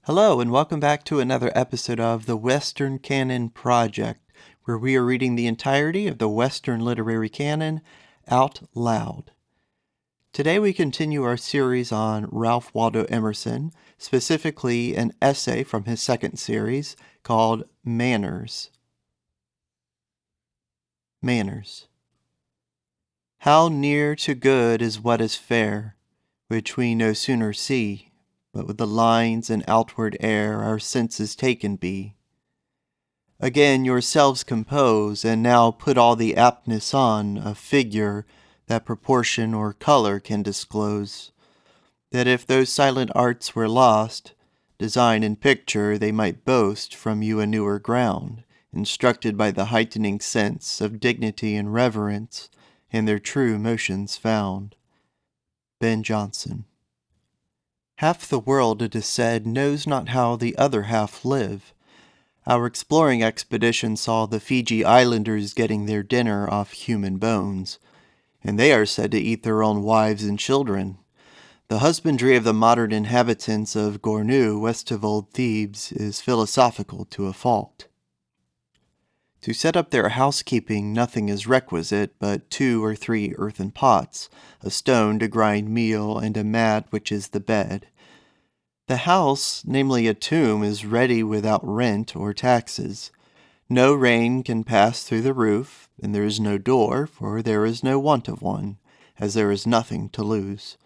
Hello, and welcome back to another episode of the Western Canon Project, where we are reading the entirety of the Western literary canon out loud. Today we continue our series on Ralph Waldo Emerson, specifically an essay from his second series called Manners. Manners. How near to good is what is fair, which we no sooner see, but with the lines and outward air our senses taken be. Again yourselves compose, and now put all the aptness on a figure that proportion or color can disclose, that if those silent arts were lost, design and picture they might boast from you a newer ground, instructed by the heightening sense of dignity and reverence, and their true motions found. Ben Jonson. Half the world, it is said, knows not how the other half live. Our exploring expedition saw the Fiji Islanders getting their dinner off human bones, and they are said to eat their own wives and children. The husbandry of the modern inhabitants of Gournou, west of old Thebes, is philosophical to a fault. To set up their housekeeping nothing is requisite but 2 or 3 earthen pots, a stone to grind meal, and a mat which is the bed. The house, namely a tomb, is ready without rent or taxes. No rain can pass through the roof, and there is no door, for there is no want of one, as there is nothing to lose.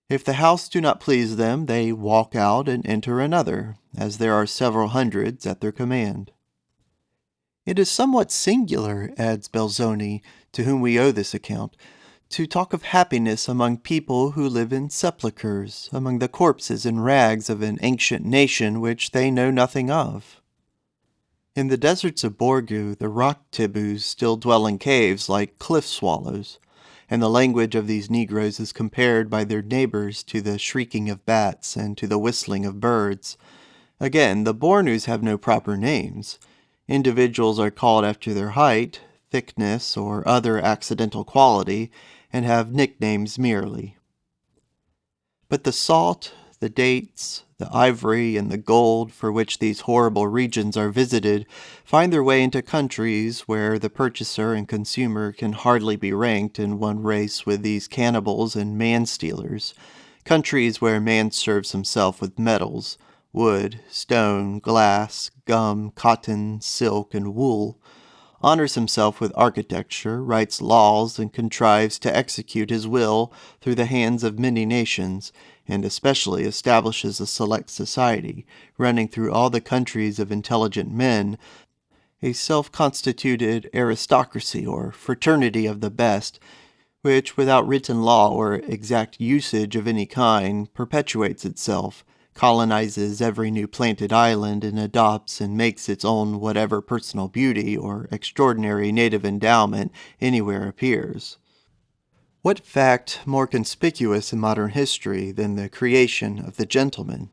If the house do not please them, they walk out and enter another, as there are several hundreds at their command. It is somewhat singular, adds Belzoni, to whom we owe this account, to talk of happiness among people who live in sepulchres, among the corpses and rags of an ancient nation which they know nothing of. In the deserts of Borgu, the rock tibus still dwell in caves like cliff swallows, and the language of these Negroes is compared by their neighbors to the shrieking of bats and to the whistling of birds. Again, the Bornus have no proper names. Individuals are called after their height, thickness, or other accidental quality, and have nicknames merely. But the salt, the dates, the ivory, and the gold for which these horrible regions are visited find their way into countries where the purchaser and consumer can hardly be ranked in one race with these cannibals and man-stealers, countries where man serves himself with metals, wood, stone, glass, gum, cotton, silk, and wool, honors himself with architecture, writes laws, and contrives to execute his will through the hands of many nations, and especially establishes a select society, running through all the countries of intelligent men, a self-constituted aristocracy or fraternity of the best, which, without written law or exact usage of any kind, perpetuates itself, colonizes every new planted island, and adopts and makes its own whatever personal beauty or extraordinary native endowment anywhere appears. What fact more conspicuous in modern history than the creation of the gentleman?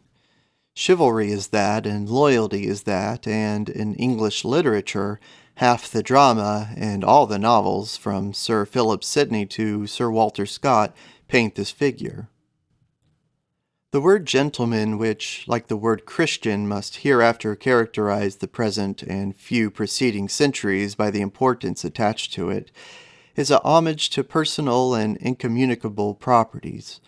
Chivalry is that, and loyalty is that, and in English literature, half the drama and all the novels, from Sir Philip Sidney to Sir Walter Scott, paint this figure. The word gentleman, which, like the word Christian, must hereafter characterize the present and few preceding centuries by the importance attached to it, is a homage to personal and incommunicable properties.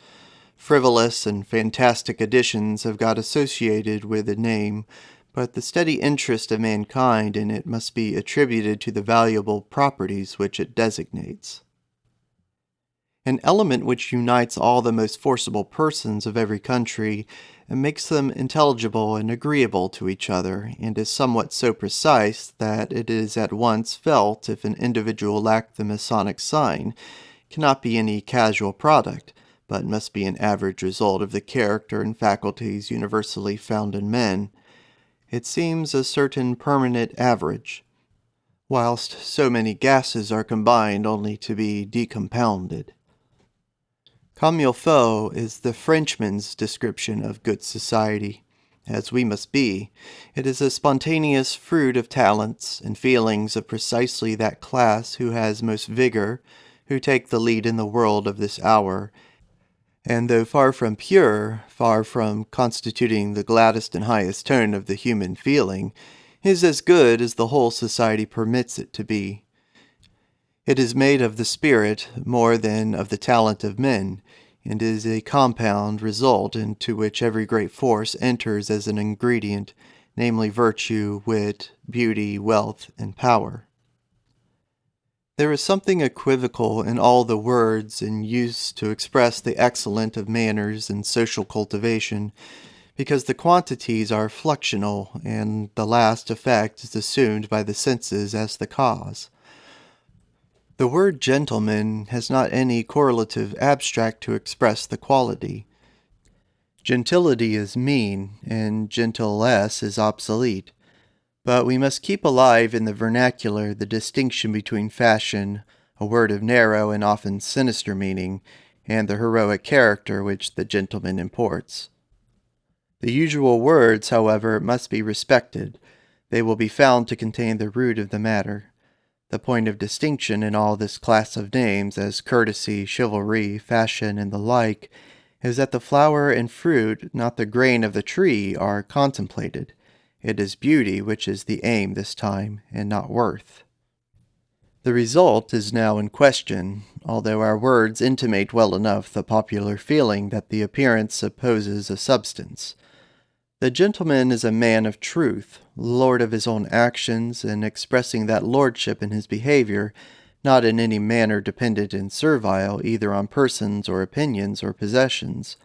Frivolous and fantastic additions have got associated with the name, but the steady interest of mankind in it must be attributed to the valuable properties which it designates. An element which unites all the most forcible persons of every country and makes them intelligible and agreeable to each other, and is somewhat so precise that it is at once felt if an individual lack the Masonic sign, cannot be any casual product, but must be an average result of the character and faculties universally found in men. It seems a certain permanent average, whilst so many gases are combined only to be decompounded. Comme il faut is the Frenchman's description of good society. As we must be, it is a spontaneous fruit of talents and feelings of precisely that class who has most vigor, who take the lead in the world of this hour, and though far from pure, far from constituting the gladdest and highest tone of the human feeling, is as good as the whole society permits it to be. It is made of the spirit more than of the talent of men, and is a compound result into which every great force enters as an ingredient, namely virtue, wit, beauty, wealth, and power. There is something equivocal in all the words in use to express the excellence of manners and social cultivation, because the quantities are fluxional, and the last effect is assumed by the senses as the cause. The word gentleman has not any correlative abstract to express the quality. Gentility is mean, and gentilesse is obsolete. But we must keep alive in the vernacular the distinction between fashion, a word of narrow and often sinister meaning, and the heroic character which the gentleman imports. The usual words, however, must be respected. They will be found to contain the root of the matter. The point of distinction in all this class of names, as courtesy, chivalry, fashion, and the like, is that the flower and fruit, not the grain of the tree, are contemplated. It is beauty which is the aim this time, and not worth. The result is now in question, although our words intimate well enough the popular feeling that the appearance supposes a substance. The gentleman is a man of truth, lord of his own actions, and expressing that lordship in his behavior, not in any manner dependent and servile either on persons or opinions or possessions.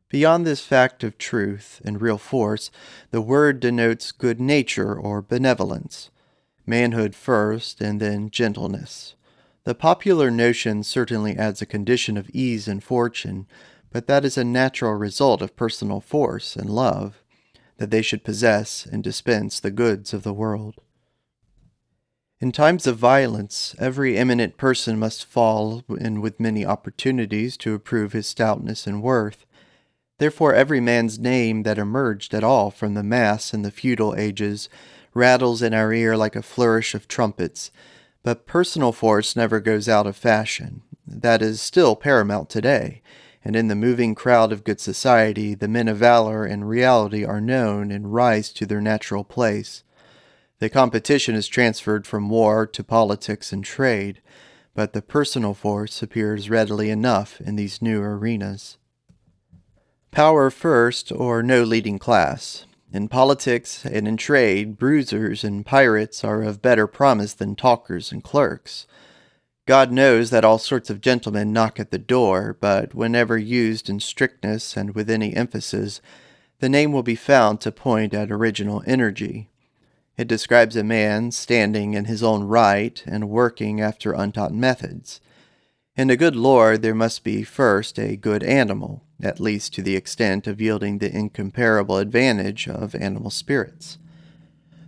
Beyond this fact of truth and real force, the word denotes good nature or benevolence, manhood first and then gentleness. The popular notion certainly adds a condition of ease and fortune, but that is a natural result of personal force and love, that they should possess and dispense the goods of the world. In times of violence, every eminent person must fall in with many opportunities to approve his stoutness and worth. Therefore every man's name that emerged at all from the mass in the feudal ages rattles in our ear like a flourish of trumpets, but personal force never goes out of fashion. That is still paramount today, and in the moving crowd of good society the men of valor and reality are known and rise to their natural place. The competition is transferred from war to politics and trade, but the personal force appears readily enough in these new arenas. Power first, or no leading class. In politics and in trade, bruisers and pirates are of better promise than talkers and clerks. God knows that all sorts of gentlemen knock at the door, but whenever used in strictness and with any emphasis, the name will be found to point at original energy. It describes a man standing in his own right and working after untaught methods. In a good lord there must be first a good animal, at least to the extent of yielding the incomparable advantage of animal spirits.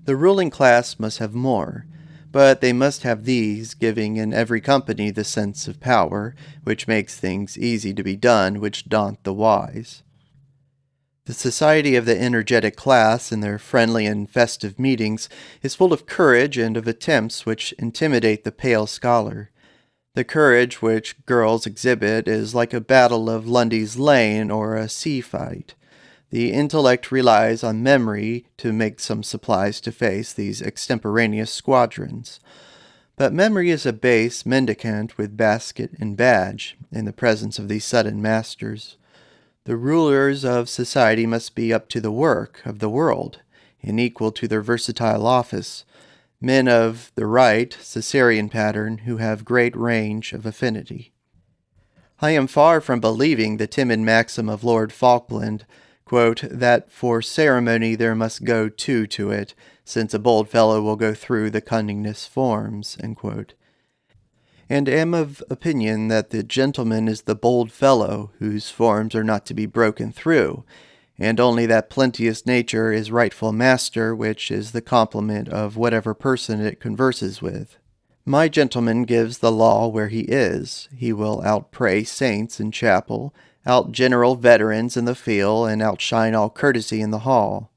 The ruling class must have more, but they must have these, giving in every company the sense of power, which makes things easy to be done which daunt the wise. The society of the energetic class in their friendly and festive meetings is full of courage and of attempts which intimidate the pale scholar. The courage which girls exhibit is like a battle of Lundy's Lane or a sea fight. The intellect relies on memory to make some supplies to face these extemporaneous squadrons. But memory is a base mendicant with basket and badge in the presence of these sudden masters. The rulers of society must be up to the work of the world, and equal to their versatile office, men of the right Caesarean pattern who have great range of affinity. I am far from believing the timid maxim of Lord Falkland, quote, that for ceremony there must go two to it, since a bold fellow will go through the cunningest forms, and am of opinion that the gentleman is the bold fellow whose forms are not to be broken through, and only that plenteous nature is rightful master, which is the complement of whatever person it converses with. My gentleman gives the law where he is. He will outpray saints in chapel, out-general veterans in the field, and outshine all courtesy in the hall.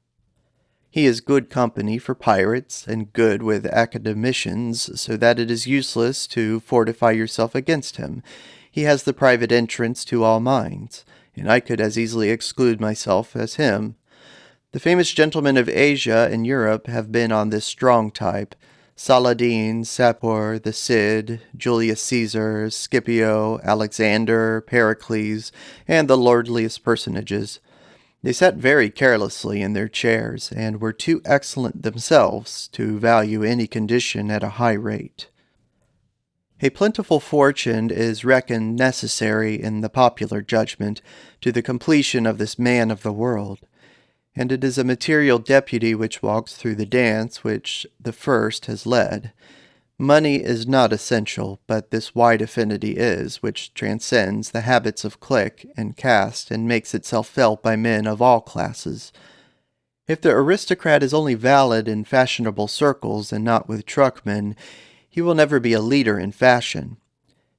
He is good company for pirates, and good with academicians, so that it is useless to fortify yourself against him. He has the private entrance to all minds, and I could as easily exclude myself as him. The famous gentlemen of Asia and Europe have been on this strong type: Saladin, Sapor, the Cid, Julius Caesar, Scipio, Alexander, Pericles, and the lordliest personages. They sat very carelessly in their chairs, and were too excellent themselves to value any condition at a high rate. A plentiful fortune is reckoned necessary in the popular judgment to the completion of this man of the world, and it is a material deputy which walks through the dance which the first has led. Money is not essential, but this wide affinity is, which transcends the habits of clique and caste and makes itself felt by men of all classes. If the aristocrat is only valid in fashionable circles and not with truckmen, he will never be a leader in fashion.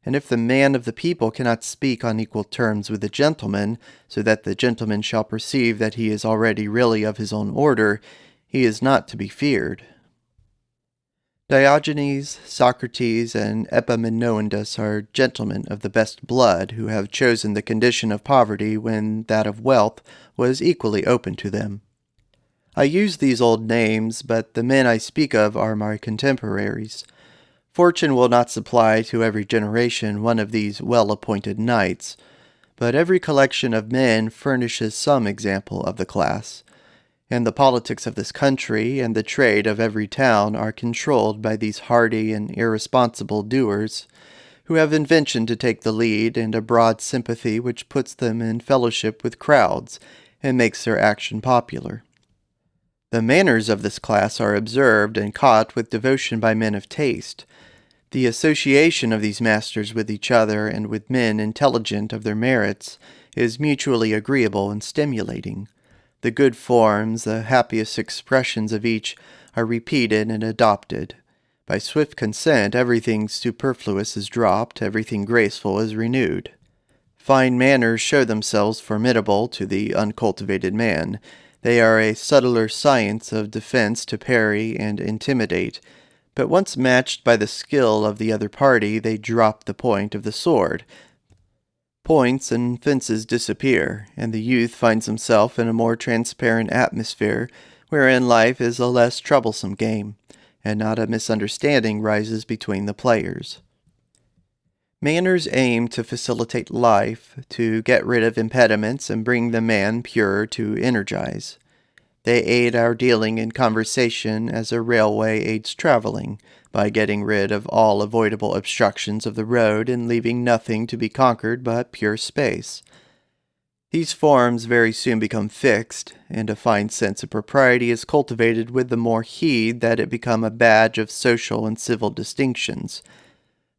And if the man of the people cannot speak on equal terms with the gentleman, so that the gentleman shall perceive that he is already really of his own order, he is not to be feared. Diogenes, Socrates, and Epaminondas are gentlemen of the best blood, who have chosen the condition of poverty when that of wealth was equally open to them. I use these old names, but the men I speak of are my contemporaries. Fortune will not supply to every generation one of these well-appointed knights, but every collection of men furnishes some example of the class, and the politics of this country and the trade of every town are controlled by these hardy and irresponsible doers, who have invention to take the lead and a broad sympathy which puts them in fellowship with crowds and makes their action popular. The manners of this class are observed and caught with devotion by men of taste. The association of these masters with each other and with men intelligent of their merits is mutually agreeable and stimulating. The good forms, the happiest expressions of each, are repeated and adopted. By swift consent, everything superfluous is dropped, everything graceful is renewed. Fine manners show themselves formidable to the uncultivated man. They are a subtler science of defense to parry and intimidate, but once matched by the skill of the other party, they drop the point of the sword. Points and fences disappear, and the youth finds himself in a more transparent atmosphere, wherein life is a less troublesome game, and not a misunderstanding rises between the players. Manners aim to facilitate life, to get rid of impediments and bring the man pure to energize. They aid our dealing in conversation as a railway aids traveling, by getting rid of all avoidable obstructions of the road and leaving nothing to be conquered but pure space. These forms very soon become fixed, and a fine sense of propriety is cultivated with the more heed that it become a badge of social and civil distinctions.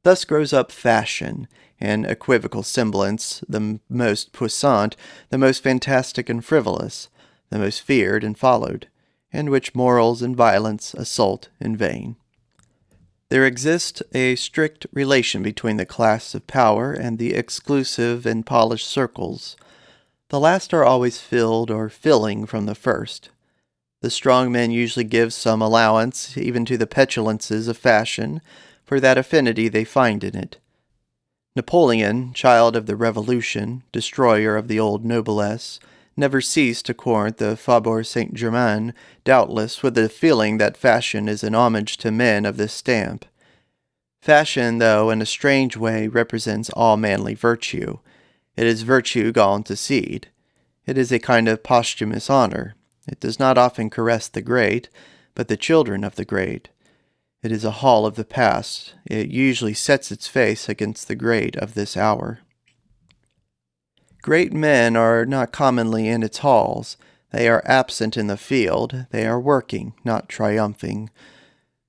Thus grows up fashion, an equivocal semblance, the most puissant, the most fantastic and frivolous, the most feared and followed, and which morals and violence assault in vain. There exists a strict relation between the class of power and the exclusive and polished circles. The last are always filled or filling from the first. The strong men usually give some allowance even to the petulances of fashion, for that affinity they find in it. Napoleon, child of the Revolution, destroyer of the old noblesse, never ceased to court the Faubourg Saint-Germain, doubtless with the feeling that fashion is an homage to men of this stamp. Fashion, though in a strange way, represents all manly virtue. It is virtue gone to seed. It is a kind of posthumous honor. It does not often caress the great, but the children of the great. It is a hall of the past. It usually sets its face against the great of this hour. Great men are not commonly in its halls. They are absent in the field. They are working, not triumphing.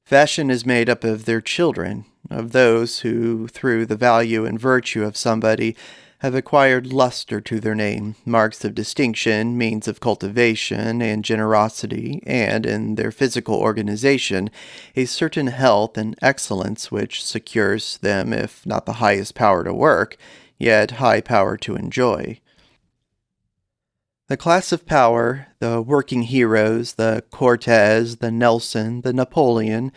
Fashion is made up of their children, of those who, through the value and virtue of somebody, have acquired luster to their name, marks of distinction, means of cultivation and generosity, and, in their physical organization, a certain health and excellence which secures them, if not the highest power to work, yet high power to enjoy. The class of power, the working heroes, the Cortez, the Nelson, the Napoleon,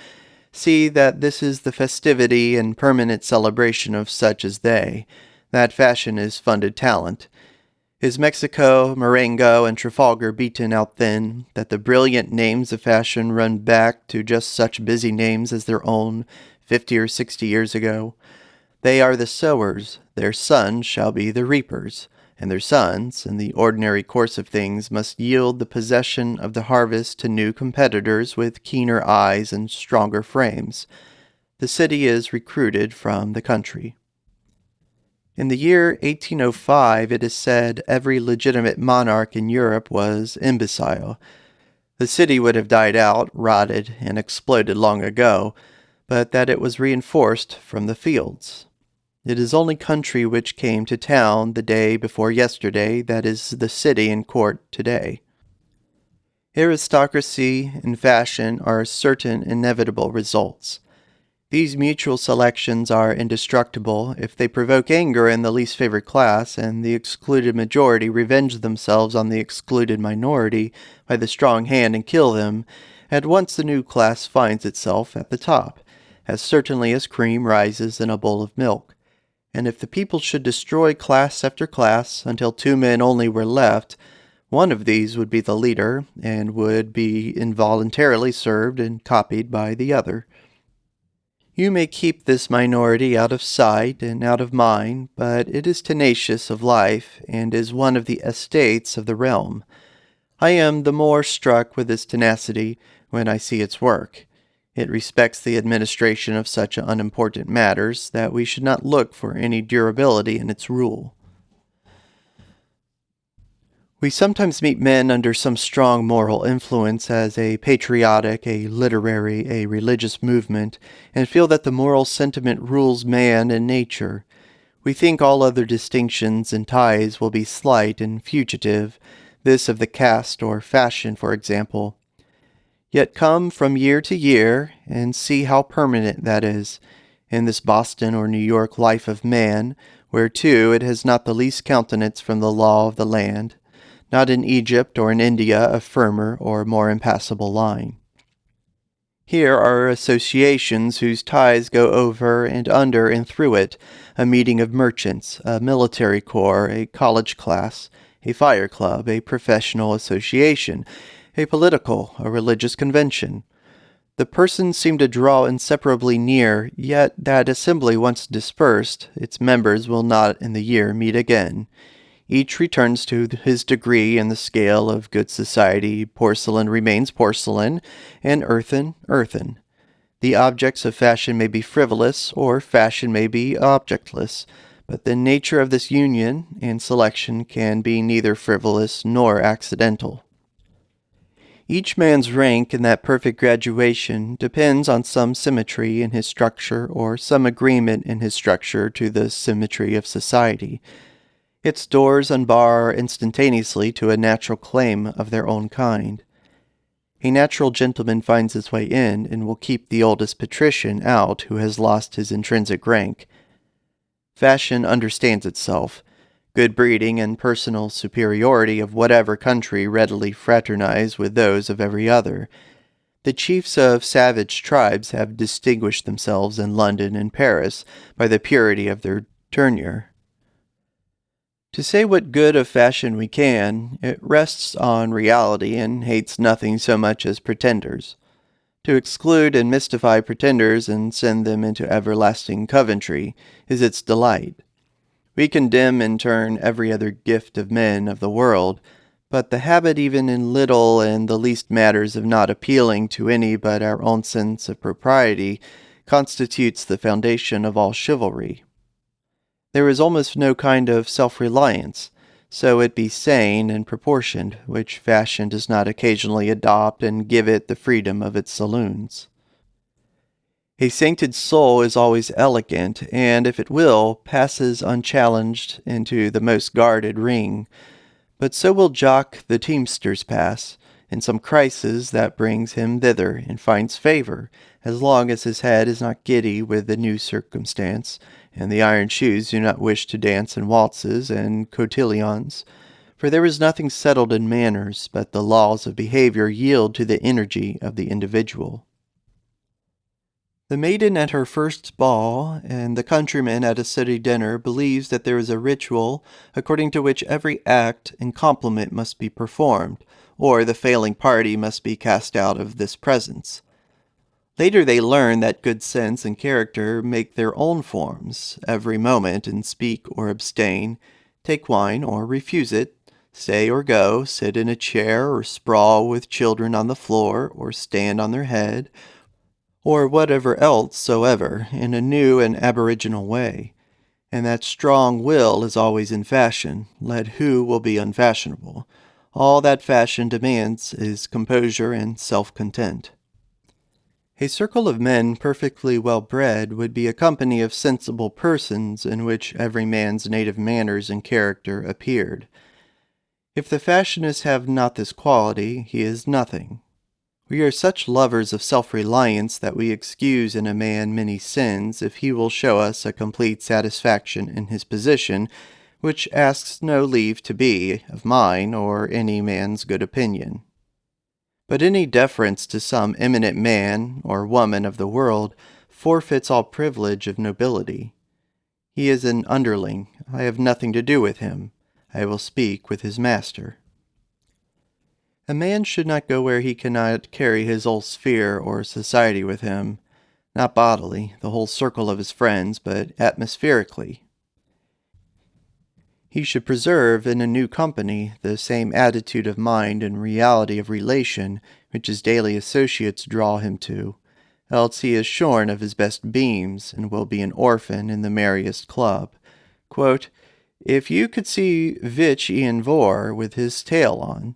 see that this is the festivity and permanent celebration of such as they. that fashion is funded talent. Is Mexico, Marengo, and Trafalgar beaten out thin, that the brilliant names of fashion run back to just such busy names as their own 50 or 60 years ago? They are the sowers, their sons shall be the reapers, and their sons, in the ordinary course of things, must yield the possession of the harvest to new competitors with keener eyes and stronger frames. The city is recruited from the country. In the year 1805, it is said every legitimate monarch in Europe was imbecile. The city would have died out, rotted, and exploded long ago, but that it was reinforced from the fields. It is only country which came to town the day before yesterday that is the city and court today. Aristocracy and fashion are certain inevitable results. These mutual selections are indestructible if they provoke anger in the least favored class, and the excluded majority revenge themselves on the excluded minority by the strong hand and kill them. At once the new class finds itself at the top, as certainly as cream rises in a bowl of milk. And if the people should destroy class after class until 2 men only were left, one of these would be the leader, and would be involuntarily served and copied by the other. You may keep this minority out of sight and out of mind, but it is tenacious of life, and is one of the estates of the realm. I am the more struck with its tenacity when I see its work. It respects the administration of such unimportant matters that we should not look for any durability in its rule. We sometimes meet men under some strong moral influence as a patriotic, a literary, a religious movement, and feel that the moral sentiment rules man and nature. We think all other distinctions and ties will be slight and fugitive, this of the caste or fashion, for example. Yet come from year to year, and see how permanent that is, in this Boston or New York life of man, where too it has not the least countenance from the law of the land, not in Egypt or in India a firmer or more impassable line. Here are associations whose ties go over and under and through it, a meeting of merchants, a military corps, a college class, a fire club, a professional association, a political, a religious convention. The persons seem to draw inseparably near, yet that assembly once dispersed, its members will not in the year meet again. Each returns to his degree in the scale of good society. Porcelain remains porcelain, and earthen, earthen. The objects of fashion may be frivolous, or fashion may be objectless, but the nature of this union and selection can be neither frivolous nor accidental. Each man's rank in that perfect graduation depends on some symmetry in his structure, or some agreement in his structure to the symmetry of society. Its doors unbar instantaneously to a natural claim of their own kind. A natural gentleman finds his way in, and will keep the oldest patrician out who has lost his intrinsic rank. Fashion understands itself. Good breeding and personal superiority of whatever country readily fraternize with those of every other. The chiefs of savage tribes have distinguished themselves in London and Paris by the purity of their tournure. To say what good of fashion we can, it rests on reality and hates nothing so much as pretenders. To exclude and mystify pretenders and send them into everlasting Coventry is its delight. We condemn in turn every other gift of men of the world, but the habit even in little and the least matters of not appealing to any but our own sense of propriety constitutes the foundation of all chivalry. There is almost no kind of self-reliance, so it be sane and proportioned, which fashion does not occasionally adopt and give it the freedom of its saloons. A sainted soul is always elegant, and, if it will, passes unchallenged into the most guarded ring. But so will Jock the teamster's pass, in some crisis that brings him thither, and finds favor, as long as his head is not giddy with the new circumstance, and the iron shoes do not wish to dance in waltzes and cotillons, for there is nothing settled in manners, but the laws of behavior yield to the energy of the individual. The maiden at her first ball and the countryman at a city dinner believes that there is a ritual according to which every act and compliment must be performed, or the failing party must be cast out of this presence. Later they learn that good sense and character make their own forms, every moment, and speak or abstain, take wine or refuse it, stay or go, sit in a chair or sprawl with children on the floor, or stand on their head, or whatever else soever, in a new and aboriginal way. And that strong will is always in fashion, let who will be unfashionable. All that fashion demands is composure and self-content. A circle of men perfectly well bred would be a company of sensible persons in which every man's native manners and character appeared. If the fashionist have not this quality, he is nothing. We are such lovers of self-reliance that we excuse in a man many sins if he will show us a complete satisfaction in his position, which asks no leave to be of mine or any man's good opinion. But any deference to some eminent man or woman of the world forfeits all privilege of nobility. He is an underling. I have nothing to do with him. I will speak with his master. A man should not go where he cannot carry his whole sphere or society with him, not bodily, the whole circle of his friends, but atmospherically. He should preserve in a new company the same attitude of mind and reality of relation which his daily associates draw him to, else he is shorn of his best beams and will be an orphan in the merriest club. Quote, "If you could see Vich Ian Vor with his tail on,"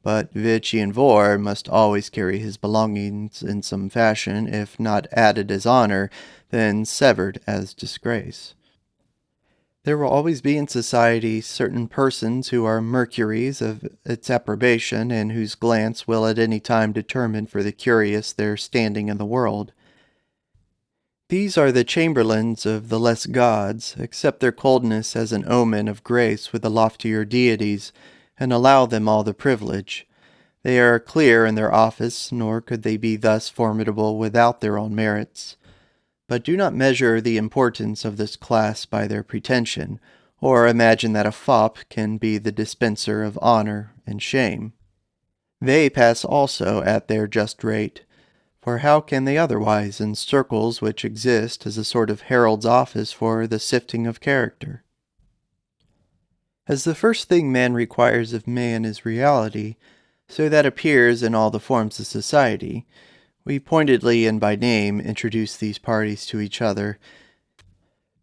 but Vich Ian Vor must always carry his belongings in some fashion, if not added as honor, then severed as disgrace. There will always be in society certain persons who are mercuries of its approbation, and whose glance will at any time determine for the curious their standing in the world. These are the chamberlains of the less gods, accept their coldness as an omen of grace with the loftier deities, and allow them all the privilege. They are clear in their office, nor could they be thus formidable without their own merits. But do not measure the importance of this class by their pretension, or imagine that a fop can be the dispenser of honor and shame. They pass also at their just rate, for how can they otherwise in circles which exist as a sort of herald's office for the sifting of character? As the first thing man requires of man is reality, so that appears in all the forms of society, we pointedly and by name introduce these parties to each other.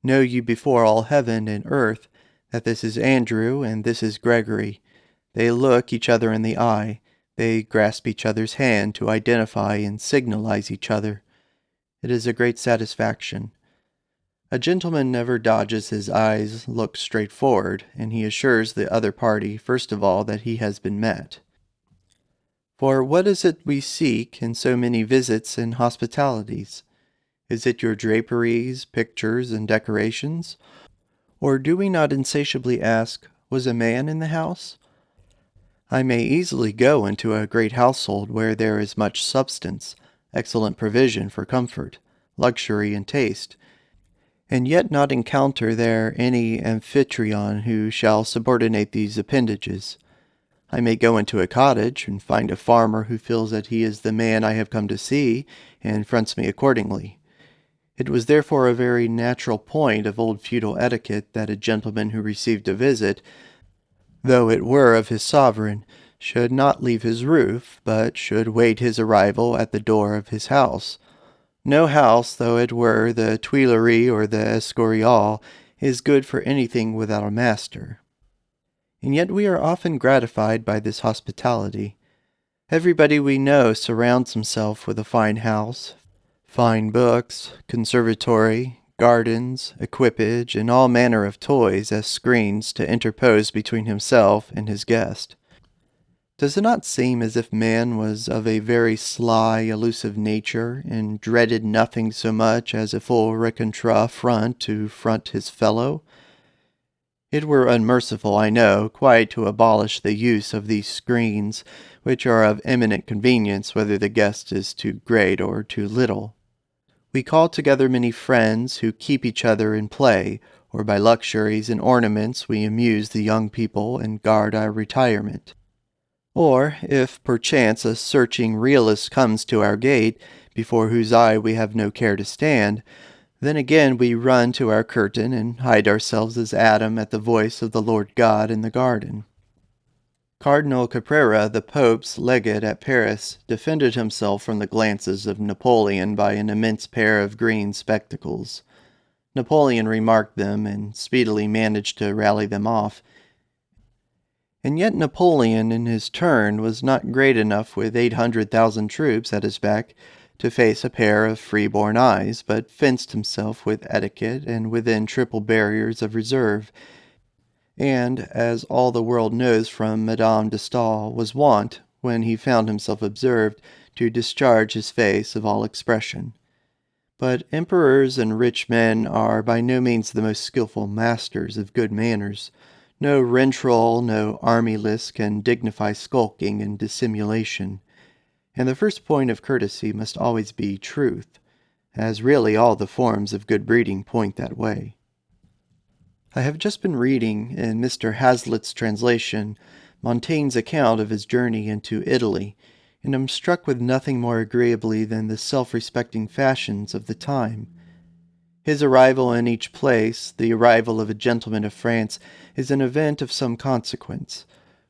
Know you before all heaven and earth that this is Andrew and this is Gregory. They look each other in the eye. They grasp each other's hand to identify and signalize each other. It is a great satisfaction. A gentleman never dodges his eyes, looks straight forward, and he assures the other party first of all that he has been met. For what is it we seek in so many visits and hospitalities? Is it your draperies, pictures, and decorations? Or do we not insatiably ask, was a man in the house? I may easily go into a great household where there is much substance, excellent provision for comfort, luxury, and taste, and yet not encounter there any amphitryon who shall subordinate these appendages. I may go into a cottage and find a farmer who feels that he is the man I have come to see, and fronts me accordingly. It was therefore a very natural point of old feudal etiquette that a gentleman who received a visit, though it were of his sovereign, should not leave his roof, but should wait his arrival at the door of his house. No house, though it were the Tuileries or the Escorial, is good for anything without a master. And yet we are often gratified by this hospitality. Everybody we know surrounds himself with a fine house, fine books, conservatory, gardens, equipage, and all manner of toys as screens to interpose between himself and his guest. Does it not seem as if man was of a very sly, elusive nature, and dreaded nothing so much as a full rencontre front to front his fellow? It were unmerciful, I know, quite to abolish the use of these screens, which are of eminent convenience whether the guest is too great or too little. We call together many friends who keep each other in play, or by luxuries and ornaments we amuse the young people and guard our retirement. Or, if perchance a searching realist comes to our gate, before whose eye we have no care to stand, then again we run to our curtain and hide ourselves as Adam at the voice of the Lord God in the garden. Cardinal Caprera, the Pope's legate at Paris, defended himself from the glances of Napoleon by an immense pair of green spectacles. Napoleon remarked them and speedily managed to rally them off. And yet Napoleon, in his turn, was not great enough with 800,000 troops at his back to face a pair of free-born eyes, but fenced himself with etiquette and within triple barriers of reserve, and, as all the world knows from Madame de Staël, was wont, when he found himself observed, to discharge his face of all expression. But emperors and rich men are by no means the most skilful masters of good manners. No rentroll, no army list can dignify skulking and dissimulation, and the first point of courtesy must always be truth, as really all the forms of good breeding point that way. I have just been reading, in Mr. Hazlitt's translation, Montaigne's account of his journey into Italy, and am struck with nothing more agreeably than the self-respecting fashions of the time. His arrival in each place, the arrival of a gentleman of France, is an event of some consequence.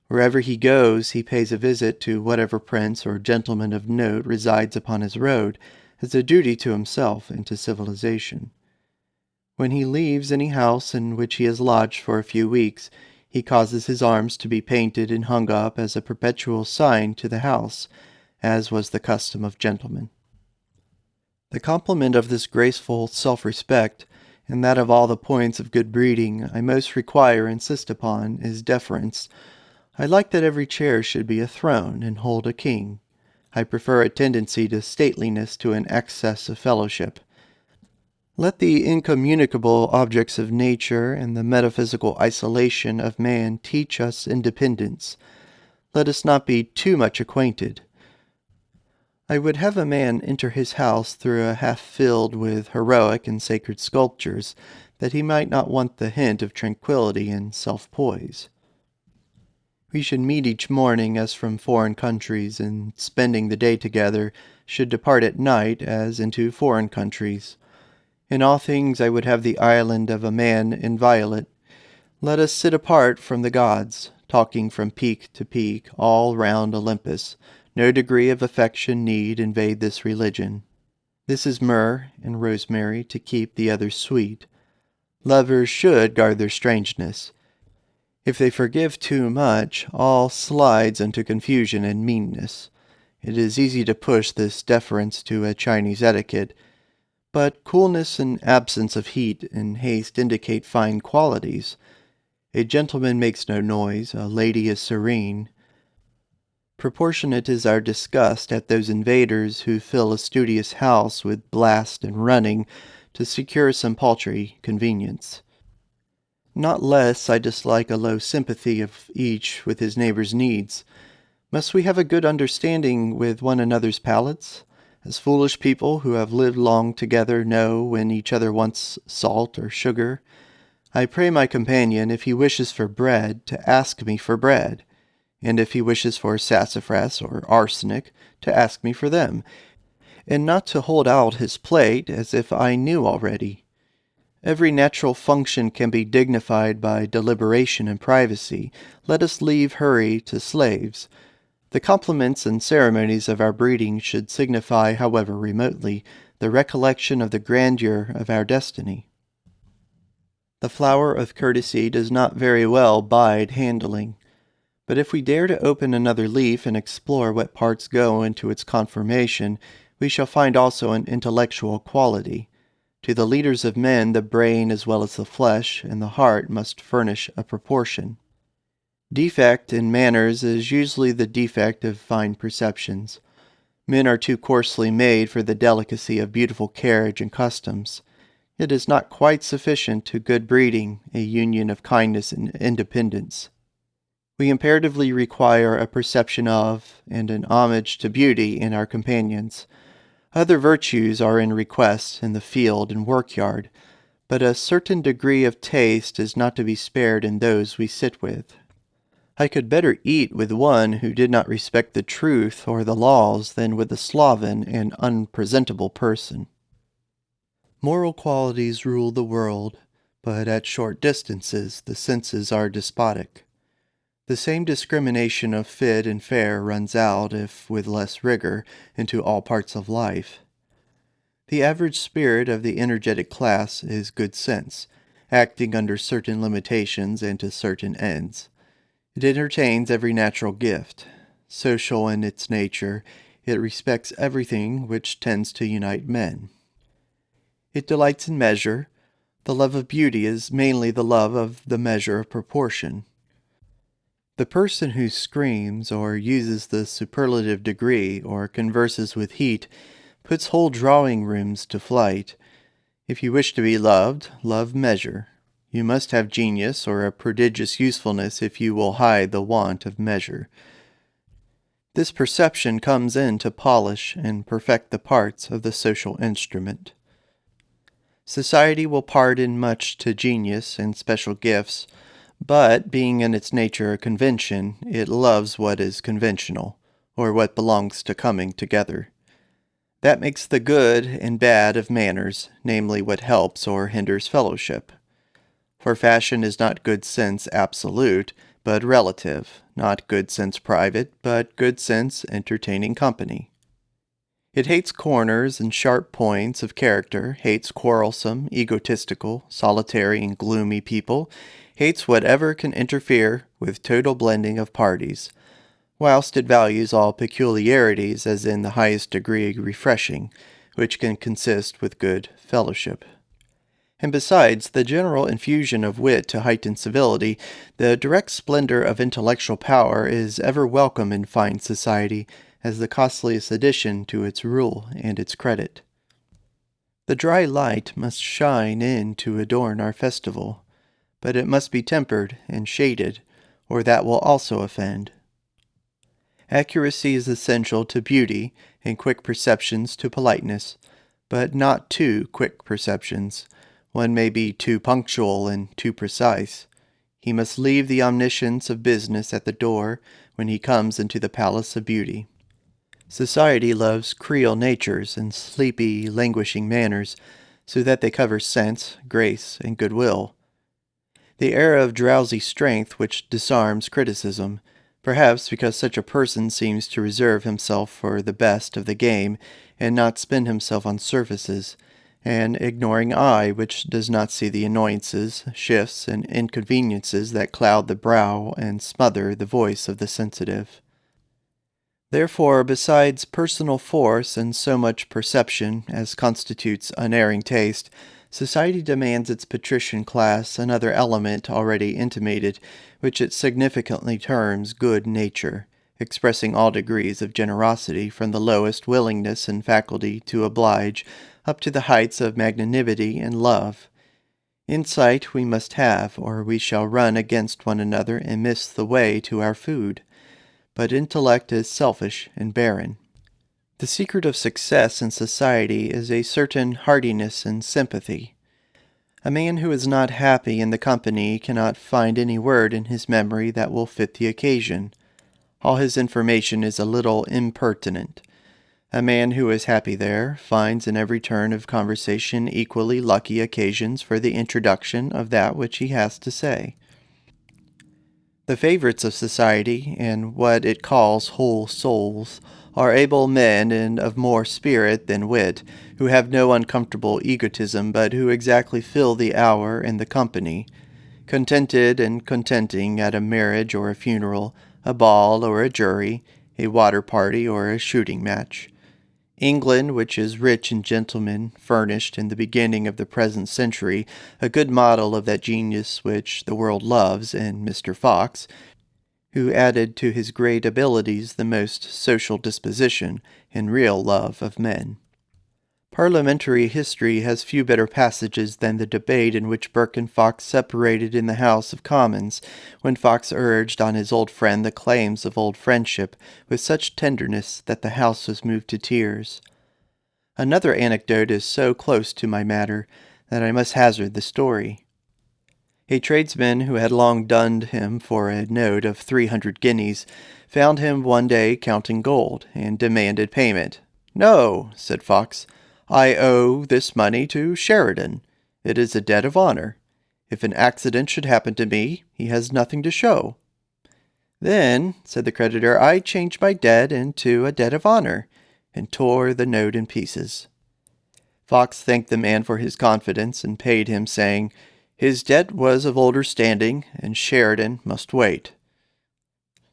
Wherever he goes, he pays a visit to whatever prince or gentleman of note resides upon his road, as a duty to himself and to civilization. When he leaves any house in which he has lodged for a few weeks, he causes his arms to be painted and hung up as a perpetual sign to the house, as was the custom of gentlemen. The complement of this graceful self-respect, and that of all the points of good breeding I most require and insist upon, is deference. I like that every chair should be a throne and hold a king. I prefer a tendency to stateliness to an excess of fellowship. Let the incommunicable objects of nature and the metaphysical isolation of man teach us independence. Let us not be too much acquainted. I would have a man enter his house through a half filled with heroic and sacred sculptures, that he might not want the hint of tranquillity and self-poise. We should meet each morning as from foreign countries, and spending the day together, should depart at night as into foreign countries. In all things I would have the island of a man inviolate. Let us sit apart from the gods, talking from peak to peak, all round Olympus. No degree of affection need invade this religion. This is myrrh and rosemary to keep the others sweet. Lovers should guard their strangeness. If they forgive too much, all slides into confusion and meanness. It is easy to push this deference to a Chinese etiquette, but coolness and absence of heat and haste indicate fine qualities. A gentleman makes no noise, a lady is serene. Proportionate is our disgust at those invaders who fill a studious house with blast and running to secure some paltry convenience. Not less I dislike a low sympathy of each with his neighbor's needs. Must we have a good understanding with one another's palates? As foolish people who have lived long together know when each other wants salt or sugar. I pray my companion, if he wishes for bread, to ask me for bread, and if he wishes for sassafras or arsenic, to ask me for them, and not to hold out his plate as if I knew already. Every natural function can be dignified by deliberation and privacy. Let us leave hurry to slaves. The compliments and ceremonies of our breeding should signify, however remotely, the recollection of the grandeur of our destiny. The flower of courtesy does not very well bide handling, but if we dare to open another leaf and explore what parts go into its conformation, we shall find also an intellectual quality. To the leaders of men, the brain as well as the flesh and the heart must furnish a proportion. Defect in manners is usually the defect of fine perceptions. Men are too coarsely made for the delicacy of beautiful carriage and customs. It is not quite sufficient to good breeding, a union of kindness and independence. We imperatively require a perception of, and an homage to beauty in our companions. Other virtues are in request in the field and workyard, but a certain degree of taste is not to be spared in those we sit with. I could better eat with one who did not respect the truth or the laws than with a sloven and unpresentable person. Moral qualities rule the world, but at short distances the senses are despotic. The same discrimination of fit and fair runs out, if with less rigor, into all parts of life. The average spirit of the energetic class is good sense, acting under certain limitations and to certain ends. It entertains every natural gift. Social in its nature, it respects everything which tends to unite men. It delights in measure. The love of beauty is mainly the love of the measure of proportion. The person who screams, or uses the superlative degree, or converses with heat, puts whole drawing-rooms to flight. If you wish to be loved, love measure. You must have genius or a prodigious usefulness if you will hide the want of measure. This perception comes in to polish and perfect the parts of the social instrument. Society will pardon much to genius and special gifts, but, being in its nature a convention, it loves what is conventional, or what belongs to coming together. That makes the good and bad of manners, namely what helps or hinders fellowship. For fashion is not good sense absolute, but relative, not good sense private, but good sense entertaining company. It hates corners and sharp points of character, hates quarrelsome, egotistical, solitary, and gloomy people, hates whatever can interfere with total blending of parties, whilst it values all peculiarities as in the highest degree refreshing, which can consist with good fellowship. And besides the general infusion of wit to heighten civility, the direct splendor of intellectual power is ever welcome in fine society, as the costliest addition to its rule and its credit. The dry light must shine in to adorn our festival, but it must be tempered and shaded, or that will also offend. Accuracy is essential to beauty, and quick perceptions to politeness, but not too quick perceptions. One may be too punctual and too precise. He must leave the omniscience of business at the door when he comes into the palace of beauty. Society loves Creole natures and sleepy, languishing manners, so that they cover sense, grace, and goodwill. The air of drowsy strength which disarms criticism, perhaps because such a person seems to reserve himself for the best of the game, and not spend himself on surfaces, an ignoring eye which does not see the annoyances, shifts, and inconveniences that cloud the brow and smother the voice of the sensitive. Therefore, besides personal force and so much perception as constitutes unerring taste, society demands its patrician class another element already intimated, which it significantly terms good nature, expressing all degrees of generosity from the lowest willingness and faculty to oblige up to the heights of magnanimity and love. Insight we must have, or we shall run against one another and miss the way to our food. But intellect is selfish and barren. The secret of success in society is a certain heartiness and sympathy. A man who is not happy in the company cannot find any word in his memory that will fit the occasion. All his information is a little impertinent. A man who is happy there finds in every turn of conversation equally lucky occasions for the introduction of that which he has to say. The favorites of society, and what it calls whole souls, are able men and of more spirit than wit, who have no uncomfortable egotism, but who exactly fill the hour and the company, contented and contenting at a marriage or a funeral, a ball or a jury, a water party or a shooting match. England, which is rich in gentlemen, furnished in the beginning of the present century a good model of that genius which the world loves in Mr. Fox, who added to his great abilities the most social disposition and real love of men. Parliamentary history has few better passages than the debate in which Burke and Fox separated in the House of Commons, when Fox urged on his old friend the claims of old friendship with such tenderness that the House was moved to tears. Another anecdote is so close to my matter that I must hazard the story. A tradesman who had long dunned him for a note of 300 guineas found him one day counting gold, and demanded payment. "No," said Fox, "I owe this money to Sheridan. It is a debt of honor. If an accident should happen to me, he has nothing to show." "Then," said the creditor, "I changed my debt into a debt of honor, and tore the note in pieces." Fox thanked the man for his confidence, and paid him, saying, "His debt was of older standing, and Sheridan must wait."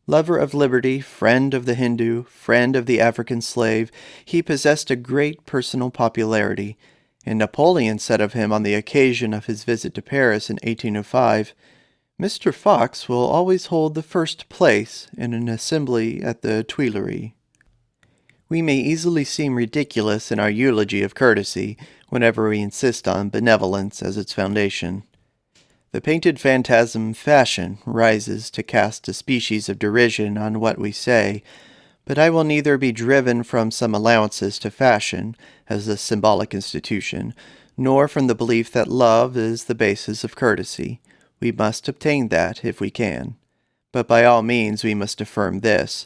Lover of liberty, friend of the Hindu, friend of the African slave, he possessed a great personal popularity, and Napoleon said of him on the occasion of his visit to Paris in 1805, "Mr. Fox will always hold the first place in an assembly at the Tuileries." We may easily seem ridiculous in our eulogy of courtesy whenever we insist on benevolence as its foundation. The painted phantasm fashion rises to cast a species of derision on what we say, but I will neither be driven from some allowances to fashion as a symbolic institution, nor from the belief that love is the basis of courtesy. We must obtain that if we can. But by all means we must affirm this: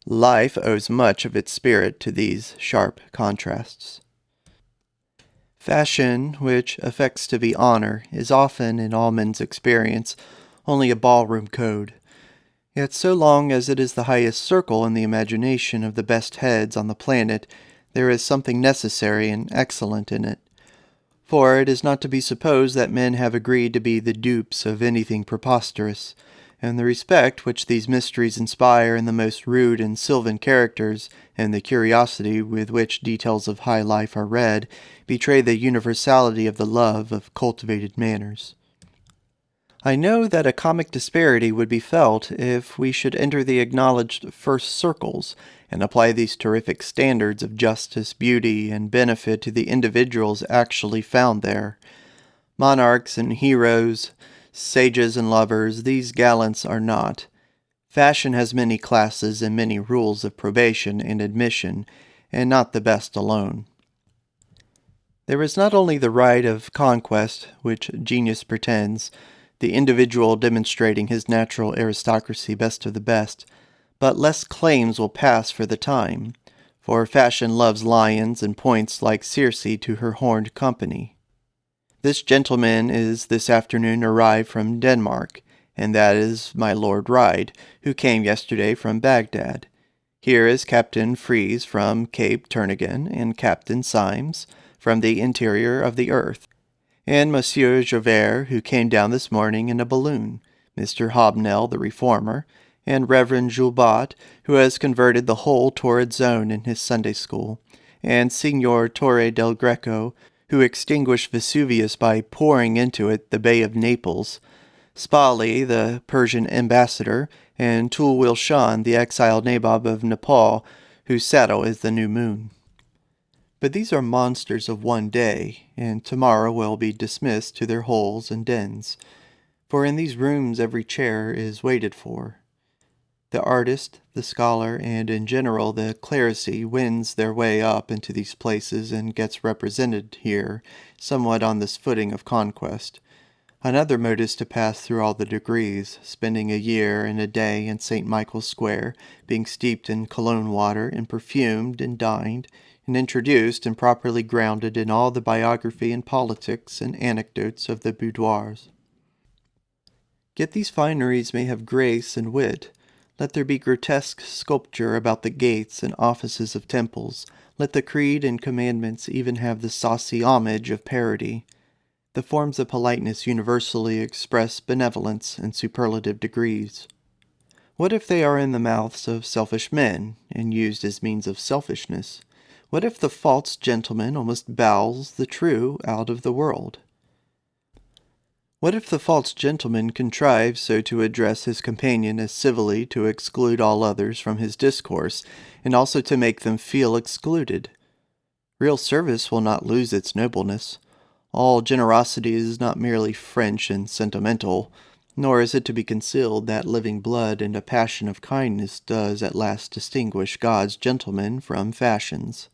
life owes much of its spirit to these sharp contrasts. Fashion, which affects to be honor, is often, in all men's experience, only a ballroom code. Yet so long as it is the highest circle in the imagination of the best heads on the planet, there is something necessary and excellent in it. For it is not to be supposed that men have agreed to be the dupes of anything preposterous, and the respect which these mysteries inspire in the most rude and sylvan characters, and the curiosity with which details of high life are read, betray the universality of the love of cultivated manners. I know that a comic disparity would be felt if we should enter the acknowledged first circles, and apply these terrific standards of justice, beauty, and benefit to the individuals actually found there. Monarchs and heroes, sages and lovers, these gallants are not. Fashion has many classes and many rules of probation and admission, and not the best alone. There is not only the right of conquest, which genius pretends, the individual demonstrating his natural aristocracy best of the best, but less claims will pass for the time, for fashion loves lions and points like Circe to her horned company. This gentleman is this afternoon arrived from Denmark, and that is my Lord Ryde, who came yesterday from Baghdad. Here is Captain Fries from Cape Turnagain, and Captain Symes from the interior of the earth, and Monsieur Javert, who came down this morning in a balloon, Mr. Hobnell, the reformer, and Reverend Joubert, who has converted the whole torrid zone in his Sunday school, and Signor Torre del Greco, who extinguished Vesuvius by pouring into it the Bay of Naples, Spali, the Persian ambassador, and Tulwil Shan, the exiled nabob of Nepal, whose saddle is the new moon. But these are monsters of one day, and tomorrow will be dismissed to their holes and dens, for in these rooms every chair is waited for. The artist, the scholar, and in general the clerisy wins their way up into these places and gets represented here, somewhat on this footing of conquest. Another mode is to pass through all the degrees, spending a year and a day in St. Michael's Square, being steeped in Cologne water, and perfumed and dined, and introduced and properly grounded in all the biography and politics and anecdotes of the boudoirs. Yet these fineries may have grace and wit. Let there be grotesque sculpture about the gates and offices of temples. Let the creed and commandments even have the saucy homage of parody. The forms of politeness universally express benevolence in superlative degrees. What if they are in the mouths of selfish men, and used as means of selfishness? What if the false gentleman almost bowls the true out of the world? What if the false gentleman contrives so to address his companion as civilly to exclude all others from his discourse, and also to make them feel excluded? Real service will not lose its nobleness. All generosity is not merely French and sentimental, nor is it to be concealed that living blood and a passion of kindness does at last distinguish God's gentlemen from fashion's.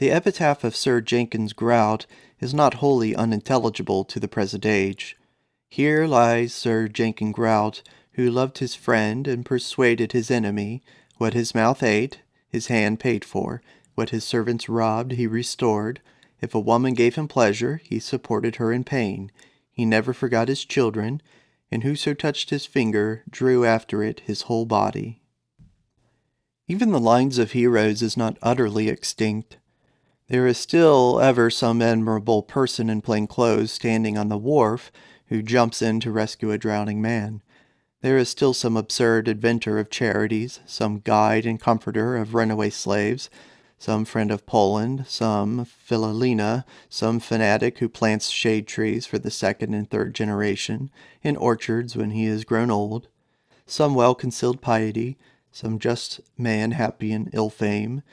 The epitaph of Sir Jenkins Grout is not wholly unintelligible to the present age. Here lies Sir Jenkins Grout, who loved his friend and persuaded his enemy. What his mouth ate, his hand paid for. What his servants robbed, he restored. If a woman gave him pleasure, he supported her in pain. He never forgot his children, and whoso touched his finger drew after it his whole body. Even the lines of heroes is not utterly extinct. There is still ever some admirable person in plain clothes standing on the wharf who jumps in to rescue a drowning man. There is still some absurd inventor of charities, some guide and comforter of runaway slaves, some friend of Poland, some Philhelena, some fanatic who plants shade trees for the second and third generation in orchards when he is grown old, some well-concealed piety, some just man happy in ill fame,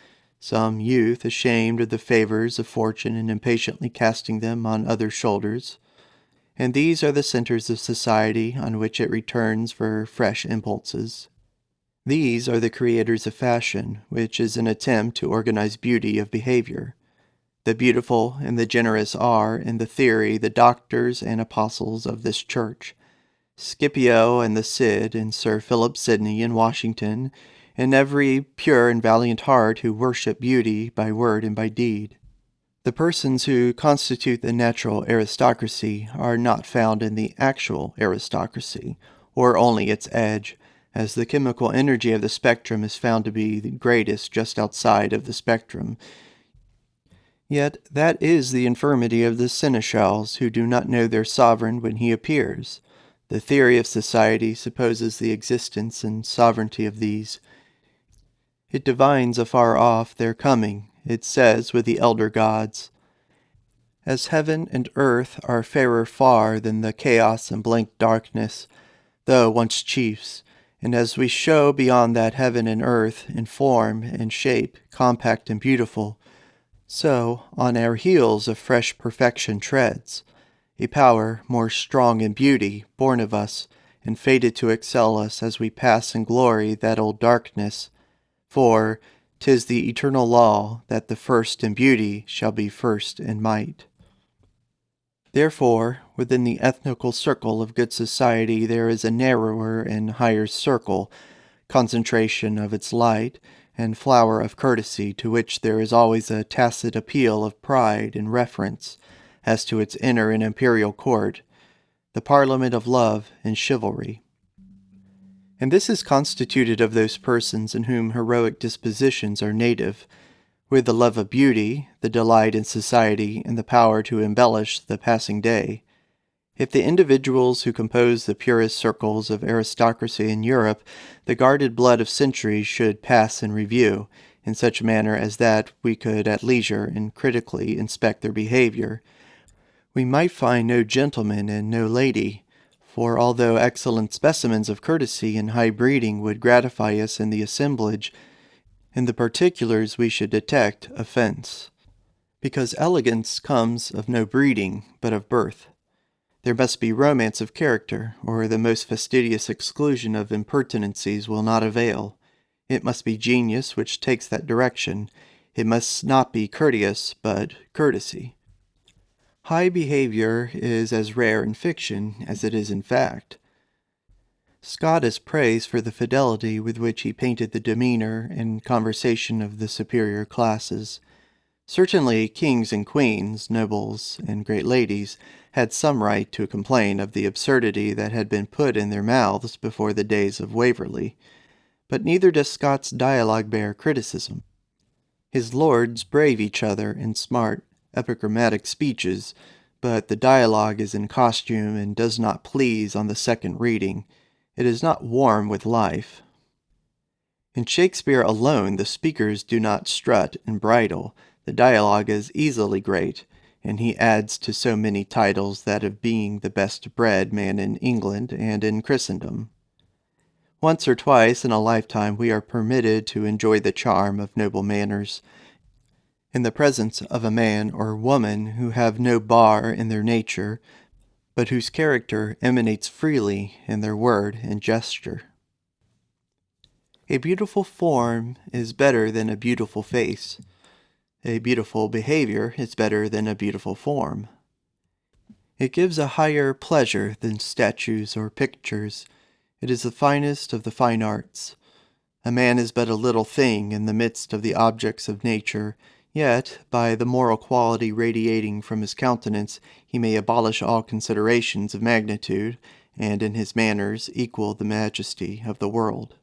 some youth ashamed of the favors of fortune and impatiently casting them on other shoulders. And these are the centers of society on which it returns for fresh impulses. These are the creators of fashion, which is an attempt to organize beauty of behavior. The beautiful and the generous are, in the theory, the doctors and apostles of this church. Scipio and the Cid and Sir Philip Sidney and Washington, and every pure and valiant heart who worship beauty by word and by deed. The persons who constitute the natural aristocracy are not found in the actual aristocracy, or only its edge, as the chemical energy of the spectrum is found to be the greatest just outside of the spectrum. Yet that is the infirmity of the seneschals, who do not know their sovereign when he appears. The theory of society supposes the existence and sovereignty of these. It divines afar off their coming. It says with the elder gods, "As heaven and earth are fairer far than the chaos and blank darkness, though once chiefs, and as we show beyond that heaven and earth in form and shape, compact and beautiful, so on our heels a fresh perfection treads, a power more strong in beauty, born of us, and fated to excel us as we pass in glory that old darkness, for 'tis the eternal law that the first in beauty shall be first in might." Therefore, within the ethnical circle of good society there is a narrower and higher circle, concentration of its light, and flower of courtesy, to which there is always a tacit appeal of pride and reverence, as to its inner and imperial court, the parliament of love and chivalry. And this is constituted of those persons in whom heroic dispositions are native, with the love of beauty, the delight in society, and the power to embellish the passing day. If the individuals who compose the purest circles of aristocracy in Europe, the guarded blood of centuries should pass in review, in such a manner as that we could at leisure and critically inspect their behavior, we might find no gentleman and no lady, for although excellent specimens of courtesy and high breeding would gratify us in the assemblage, in the particulars we should detect offense, because elegance comes of no breeding, but of birth. There must be romance of character, or the most fastidious exclusion of impertinencies will not avail. It must be genius which takes that direction. It must not be courteous, but courtesy. High behavior is as rare in fiction as it is in fact. Scott is praised for the fidelity with which he painted the demeanor and conversation of the superior classes. Certainly kings and queens, nobles, and great ladies had some right to complain of the absurdity that had been put in their mouths before the days of Waverley, but neither does Scott's dialogue bear criticism. His lords brave each other in smart, epigrammatic speeches, but the dialogue is in costume and does not please on the second reading. It is not warm with life. In Shakespeare alone the speakers do not strut and bridle. The dialogue is easily great, and he adds to so many titles that of being the best bred man in England and in Christendom. Once or twice in a lifetime we are permitted to enjoy the charm of noble manners, in the presence of a man or woman who have no bar in their nature, but whose character emanates freely in their word and gesture. A beautiful form is better than a beautiful face. A beautiful behavior is better than a beautiful form. It gives a higher pleasure than statues or pictures. It is the finest of the fine arts. A man is but a little thing in the midst of the objects of nature, yet, by the moral quality radiating from his countenance, he may abolish all considerations of magnitude, and in his manners equal the majesty of the world.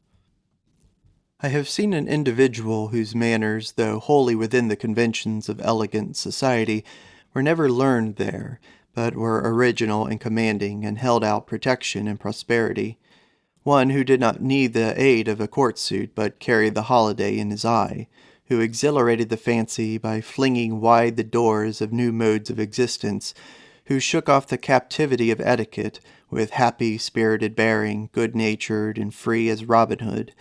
I have seen an individual whose manners, though wholly within the conventions of elegant society, were never learned there, but were original and commanding, and held out protection and prosperity. One who did not need the aid of a court suit, but carried the holiday in his eye, who exhilarated the fancy by flinging wide the doors of new modes of existence, who shook off the captivity of etiquette with happy, spirited bearing, good-natured and free as Robin Hood,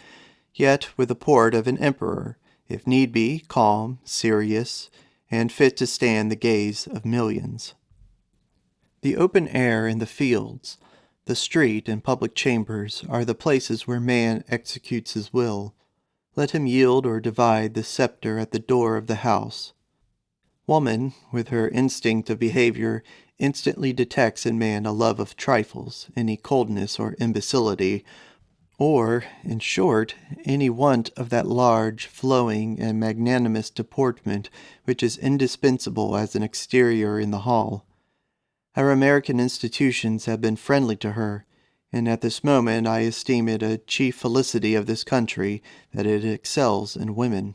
yet with the port of an emperor, if need be, calm, serious, and fit to stand the gaze of millions. The open air and the fields, the street and public chambers are the places where man executes his will. Let him yield or divide the scepter at the door of the house. Woman, with her instinct of behavior, instantly detects in man a love of trifles, any coldness or imbecility, or, in short, any want of that large, flowing, and magnanimous deportment which is indispensable as an exterior in the hall. Our American institutions have been friendly to her, and at this moment I esteem it a chief felicity of this country that it excels in women.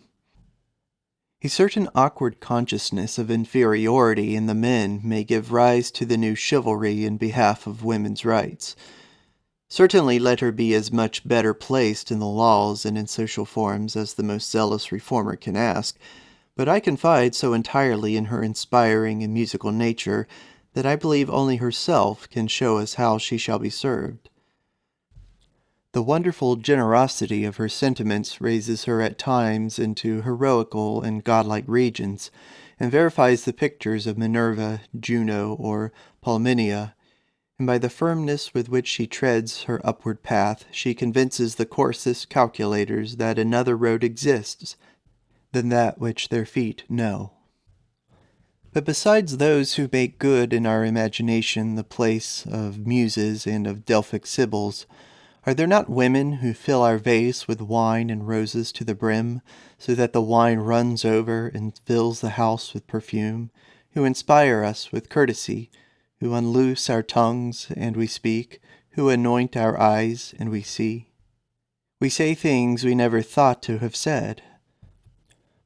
A certain awkward consciousness of inferiority in the men may give rise to the new chivalry in behalf of women's rights. Certainly let her be as much better placed in the laws and in social forms as the most zealous reformer can ask, but I confide so entirely in her inspiring and musical nature that I believe only herself can show us how she shall be served. The wonderful generosity of her sentiments raises her at times into heroical and godlike regions, and verifies the pictures of Minerva, Juno, or Pulminia, and by the firmness with which she treads her upward path, she convinces the coarsest calculators that another road exists than that which their feet know. But besides those who make good in our imagination the place of muses and of Delphic sibyls, are there not women who fill our vase with wine and roses to the brim, so that the wine runs over and fills the house with perfume, who inspire us with courtesy, who unloose our tongues and we speak, who anoint our eyes and we see? We say things we never thought to have said.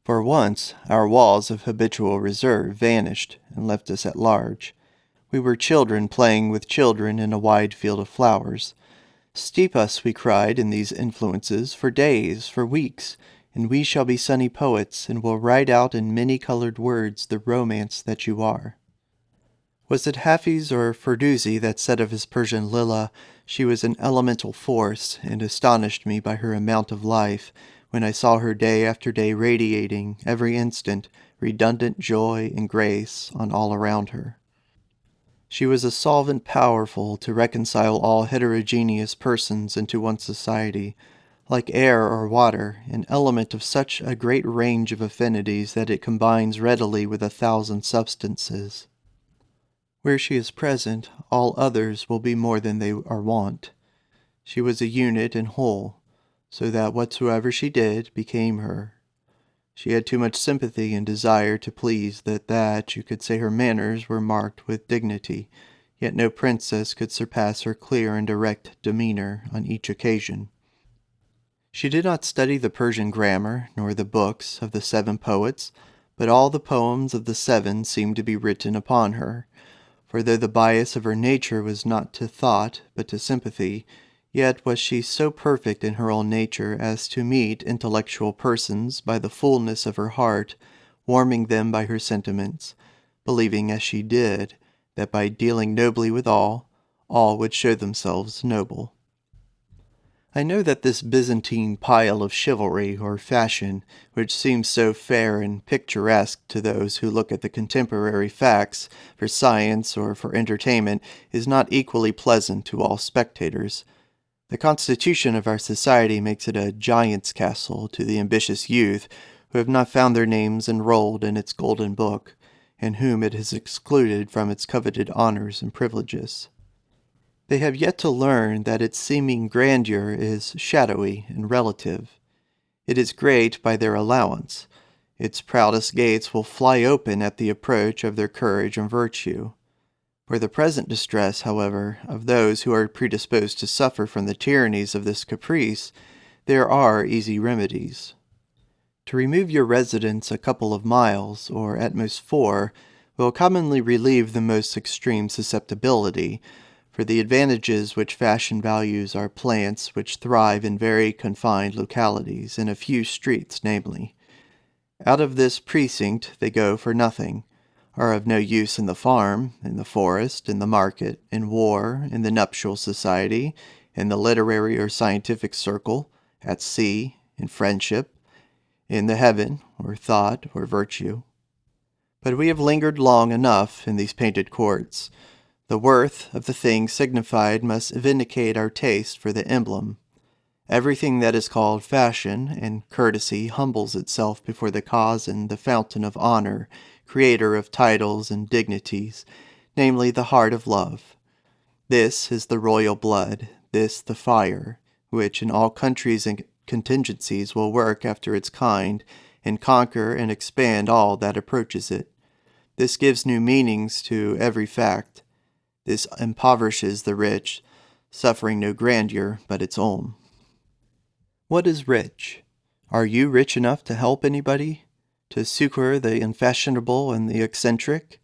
For once our walls of habitual reserve vanished and left us at large. We were children playing with children in a wide field of flowers. Steep us, we cried, in these influences for days, for weeks, and we shall be sunny poets, and will write out in many-colored words the romance that you are. Was it Hafiz or Ferdowsi that said of his Persian Lila, she was an elemental force, and astonished me by her amount of life, when I saw her day after day radiating, every instant, redundant joy and grace on all around her? She was a solvent powerful to reconcile all heterogeneous persons into one society, like air or water, an element of such a great range of affinities that it combines readily with 1,000 substances. Where she is present, all others will be more than they are wont. She was a unit and whole, so that whatsoever she did became her. She had too much sympathy and desire to please that you could say her manners were marked with dignity, yet no princess could surpass her clear and direct demeanor on each occasion. She did not study the Persian grammar, nor the books of the 7 poets, but all the poems of the 7 seemed to be written upon her. For though the bias of her nature was not to thought, but to sympathy, yet was she so perfect in her own nature as to meet intellectual persons by the fullness of her heart, warming them by her sentiments, believing as she did, that by dealing nobly with all would show themselves noble. I know that this Byzantine pile of chivalry or fashion, which seems so fair and picturesque to those who look at the contemporary facts for science or for entertainment, is not equally pleasant to all spectators. The constitution of our society makes it a giant's castle to the ambitious youth, who have not found their names enrolled in its golden book, and whom it has excluded from its coveted honors and privileges. They have yet to learn that its seeming grandeur is shadowy and relative. It is great by their allowance. Its proudest gates will fly open at the approach of their courage and virtue. For the present distress, however, of those who are predisposed to suffer from the tyrannies of this caprice, there are easy remedies. To remove your residence a couple of miles, or at most 4, will commonly relieve the most extreme susceptibility, for the advantages which fashion values are plants which thrive in very confined localities, in a few streets, namely. Out of this precinct they go for nothing, are of no use in the farm, in the forest, in the market, in war, in the nuptial society, in the literary or scientific circle, at sea, in friendship, in the heaven, or thought, or virtue. But we have lingered long enough in these painted courts. The worth of the thing signified must vindicate our taste for the emblem. Everything that is called fashion and courtesy humbles itself before the cause and the fountain of honor, creator of titles and dignities, namely the heart of love. This is the royal blood, this the fire, which in all countries and contingencies will work after its kind, and conquer and expand all that approaches it. This gives new meanings to every fact. This impoverishes the rich, suffering no grandeur but its own. What is rich? Are you rich enough to help anybody? To succor the unfashionable and the eccentric?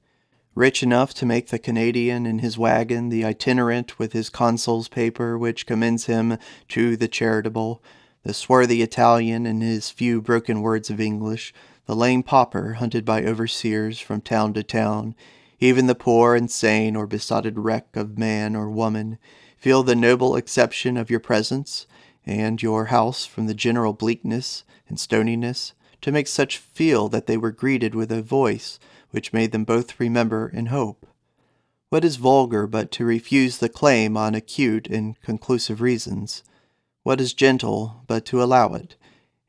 Rich enough to make the Canadian in his wagon, the itinerant with his consul's paper which commends him to the charitable, the swarthy Italian in his few broken words of English, the lame pauper hunted by overseers from town to town, even the poor, insane, or besotted wreck of man or woman, feel the noble exception of your presence and your house from the general bleakness and stoniness, to make such feel that they were greeted with a voice which made them both remember and hope. What is vulgar but to refuse the claim on acute and conclusive reasons? What is gentle but to allow it,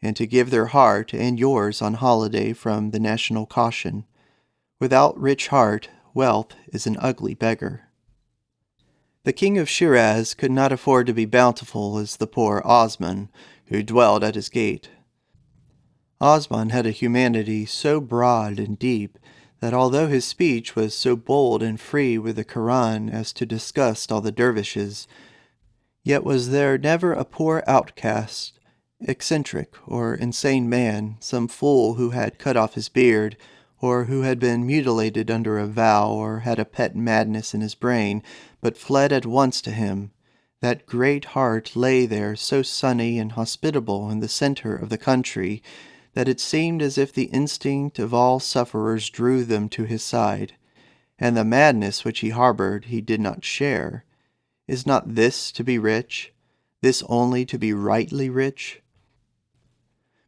and to give their heart and yours on holiday from the national caution? Without rich heart, wealth is an ugly beggar. The king of Shiraz could not afford to be bountiful as the poor Osman, who dwelled at his gate. Osman had a humanity so broad and deep that although his speech was so bold and free with the Koran as to disgust all the dervishes, yet was there never a poor outcast, eccentric, or insane man, some fool who had cut off his beard, or who had been mutilated under a vow, or had a pet madness in his brain, but fled at once to him. That great heart lay there so sunny and hospitable in the center of the country, that it seemed as if the instinct of all sufferers drew them to his side, and the madness which he harbored he did not share. Is not this to be rich? This only to be rightly rich?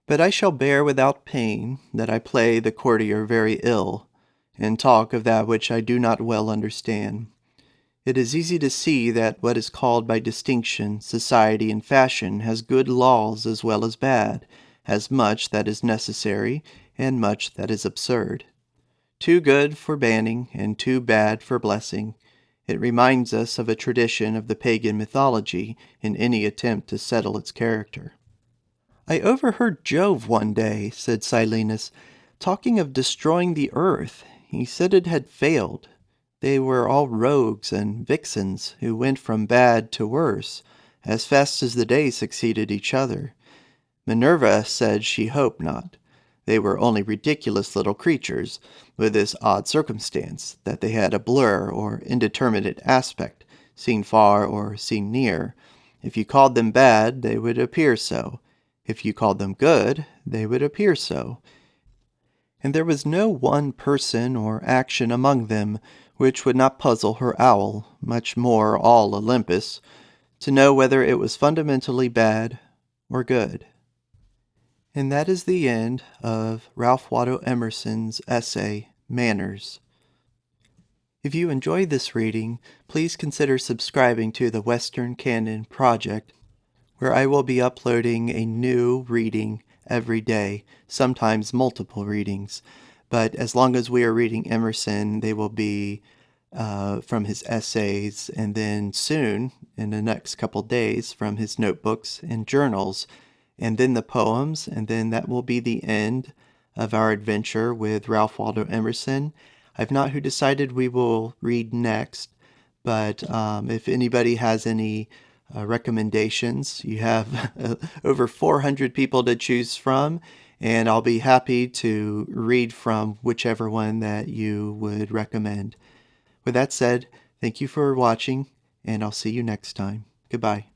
But I shall bear without pain that I play the courtier very ill, and talk of that which I do not well understand. It is easy to see that what is called by distinction society and fashion has good laws as well as bad, has much that is necessary and much that is absurd. Too good for banning and too bad for blessing. It reminds us of a tradition of the pagan mythology in any attempt to settle its character. I overheard Jove one day, said Silenus, talking of destroying the earth. He said it had failed. They were all rogues and vixens who went from bad to worse, as fast as the days succeeded each other. Minerva said she hoped not. They were only ridiculous little creatures, with this odd circumstance, that they had a blur or indeterminate aspect, seen far or seen near. If you called them bad, they would appear so. If you called them good, they would appear so. And there was no one person or action among them which would not puzzle her owl, much more all Olympus, to know whether it was fundamentally bad or good. And that is the end of Ralph Waldo Emerson's essay, Manners. If you enjoyed this reading, please consider subscribing to the Western Canon Project, where I will be uploading a new reading every day, sometimes multiple readings. But as long as we are reading Emerson, they will be from his essays, and then soon, in the next couple days, from his notebooks and journals, and then the poems, and then that will be the end of our adventure with Ralph Waldo Emerson. I've not who decided we will read next, but if anybody has any recommendations, you have over 400 people to choose from, and I'll be happy to read from whichever one that you would recommend. With that said, thank you for watching, and I'll see you next time. Goodbye.